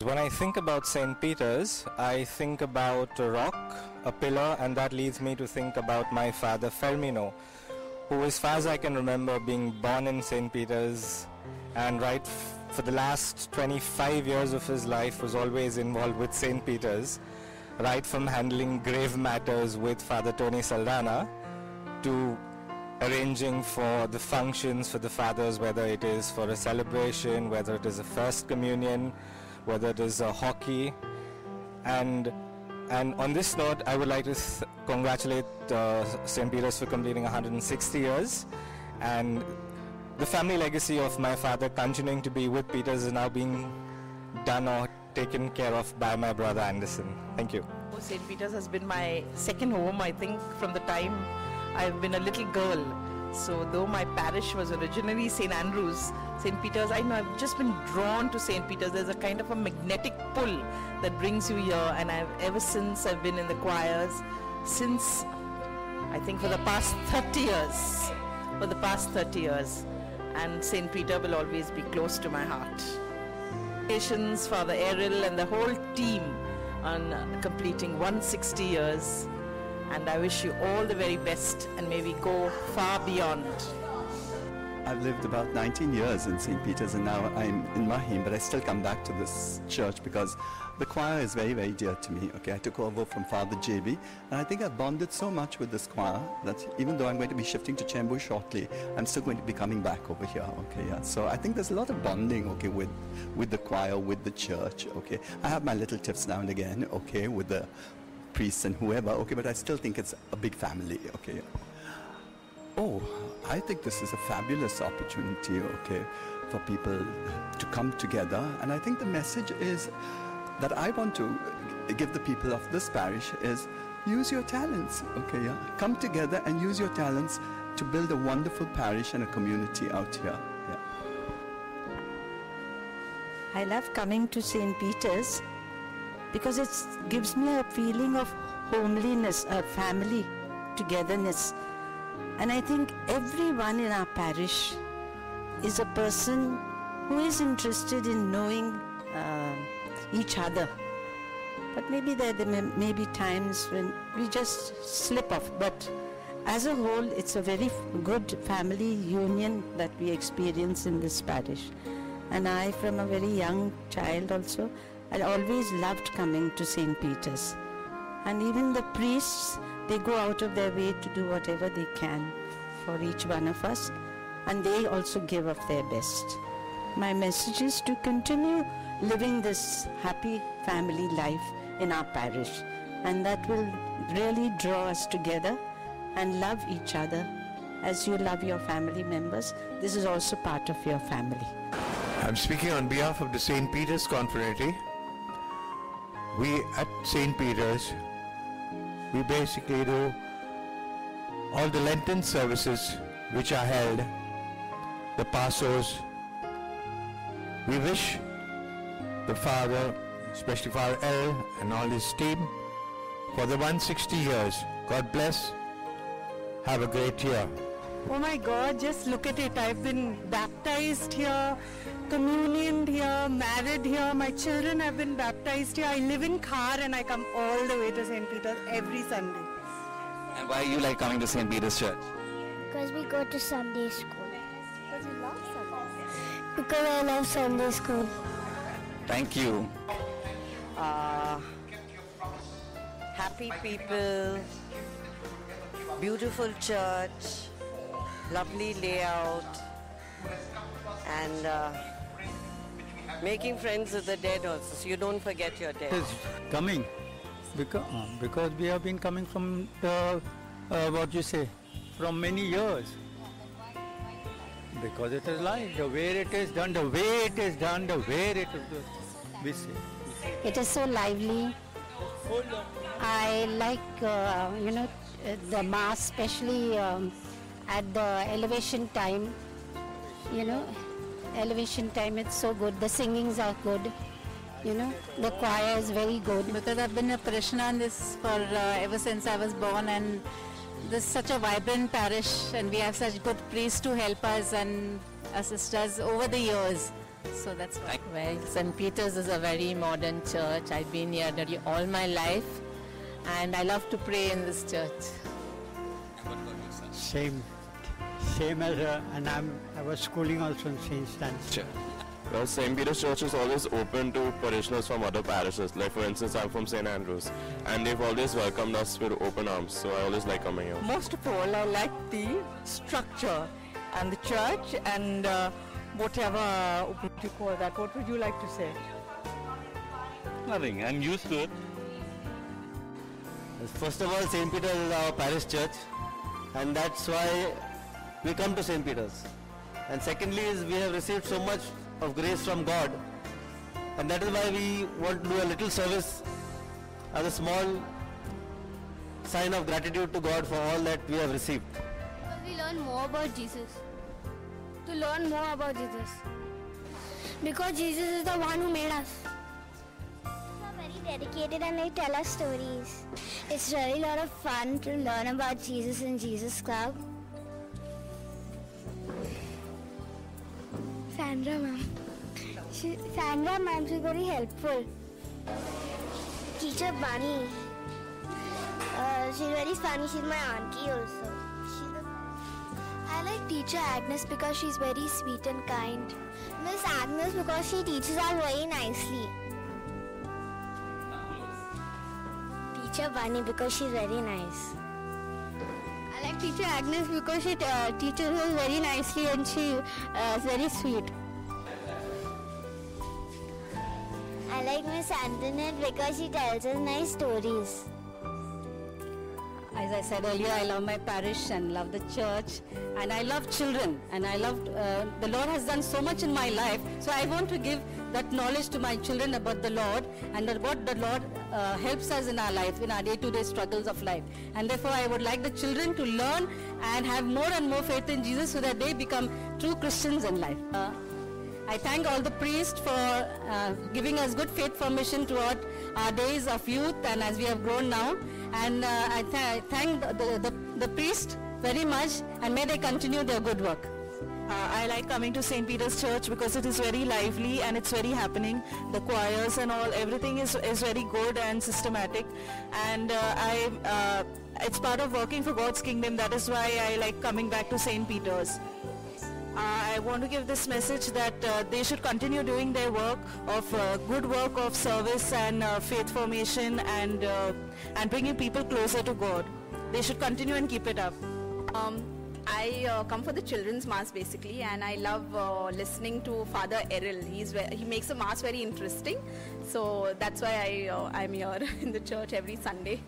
When I think about St. Peter's, I think about a rock, a pillar, and that leads me to think about my father Fermino, who, as far as I can remember, being born in St. Peter's and for the last 25 years of his life was always involved with St. Peter's, right from handling grave matters with Father Tony Saldana to arranging for the functions for the fathers, whether it is for a celebration, whether it is a first communion, whether it is a hockey. And on this note, I would like to congratulate St. Peter's for completing 160 years. And the family legacy of my father continuing to be with Peter's is now being done or taken care of by my brother Anderson. Thank you. St. Peter's has been my second home, I think, from the time I've been a little girl. So though my parish was originally St. Andrew's, St. Peter's, I know I've just been drawn to St. Peter's. There's a kind of a magnetic pull that brings you here, and ever since I've been in the choirs, since I think for the past 30 years, and St. Peter will always be close to my heart. Congratulations Father Errol and the whole team on completing 160 years. And I wish you all the very best and maybe go far beyond. I've lived about 19 years in St. Peter's and now I'm in Mahim, but I still come back to this church because the choir is very, very dear to me. Okay, I took over from Father JB and I think I've bonded so much with this choir that even though I'm going to be shifting to Chembur shortly, I'm still going to be coming back over here. Okay, yeah. So I think there's a lot of bonding, okay, with the choir, with the church. Okay, I have my little tiffs now and again, okay, with the priests and whoever, okay, but I still think it's a big family, okay. Oh, I think this is a fabulous opportunity, okay, for people to come together, and I think the message is that I want to give the people of this parish is use your talents, okay, yeah. Come together and use your talents to build a wonderful parish and a community out here, yeah. I love coming to St. Peter's because it gives me a feeling of homeliness, a family togetherness. And I think everyone in our parish is a person who is interested in knowing each other. But maybe there may be times when we just slip off. But as a whole, it's a very good family union that we experience in this parish. And I, from a very young child also, I always loved coming to St. Peter's. And even the priests, they go out of their way to do whatever they can for each one of us, and they also give of their best. My message is to continue living this happy family life in our parish, and that will really draw us together and love each other as you love your family members. This is also part of your family. I'm speaking on behalf of the St. Peter's Confraternity. We at St. Peter's, we basically do all the Lenten services which are held, the Passos. We wish the Father, especially Father L and all his team, for the 160 years. God bless. Have a great year. Oh my God, just look at it. I've been baptized here, communioned here, married here. My children have been baptized here. I live in Khar and I come all the way to St. Peter's every Sunday. And why you like coming to St. Peter's Church? Because we go to Sunday school. Because you love Sunday. Because I love Sunday school. Thank you. Happy people, beautiful church, lovely layout, and making friends with the dead also, so you don't forget your dead. It's coming because we have been coming from from many years. Because it is like the way it is done, the way it is done, the way it is done. We say. It is so lively. I like, the mass, especially at the elevation time. Elevation time, it's so good. The singings are good. The choir is very good. Because I've been a parishioner in this for ever since I was born, and this is such a vibrant parish, and we have such good priests to help us and assist us over the years. So that's why. Well, St. Peter's is a very modern church. I've been here nearly all my life and I love to pray in this church. Same as and I was schooling also in St. Stan's. Well, St. Peter's Church is always open to parishioners from other parishes. Like for instance, I'm from St. Andrews, and they've always welcomed us with open arms. So I always like coming here. Most of all, I like the structure and the church and whatever you call that. What would you like to say? Nothing. I'm used to it. First of all, St. Peter's is our parish church, and that's why we come to St. Peter's. And secondly is we have received so much of grace from God, and that is why we want to do a little service as a small sign of gratitude to God for all that we have received. We learn more about Jesus. To learn more about Jesus. Because Jesus is the one who made us. They are very dedicated and they tell us stories. It's really a lot of fun to learn about Jesus in Jesus Club. Sandra ma'am. Sandra ma'am is very helpful. Teacher Bunny. She's very funny. She's my auntie also. I like teacher Agnes because she's very sweet and kind. Miss Agnes because she teaches us very nicely. Teacher Bunny because she's very nice. I like teacher Agnes because she teaches us very nicely and she is very sweet. I like Miss Antoinette because she tells us nice stories. As I said earlier, I love my parish and love the church and I love children and I love, the Lord has done so much in my life, so I want to give that knowledge to my children about the Lord and that what the Lord helps us in our life, in our day-to-day struggles of life. And therefore I would like the children to learn and have more and more faith in Jesus so that they become true Christians in life. I thank all the priests for giving us good faith formation throughout our days of youth and as we have grown now. And I thank the priest very much and may they continue their good work. I like coming to St. Peter's Church because it is very lively and it's very happening. The choirs and all, everything is very good and systematic. And it's part of working for God's kingdom. That is why I like coming back to St. Peter's. I want to give this message that they should continue doing their work of good work of service and faith formation and bringing people closer to God. They should continue and keep it up. I come for the children's mass basically, and I love listening to Father Errol. He makes the mass very interesting, so that's why I'm here in the church every Sunday.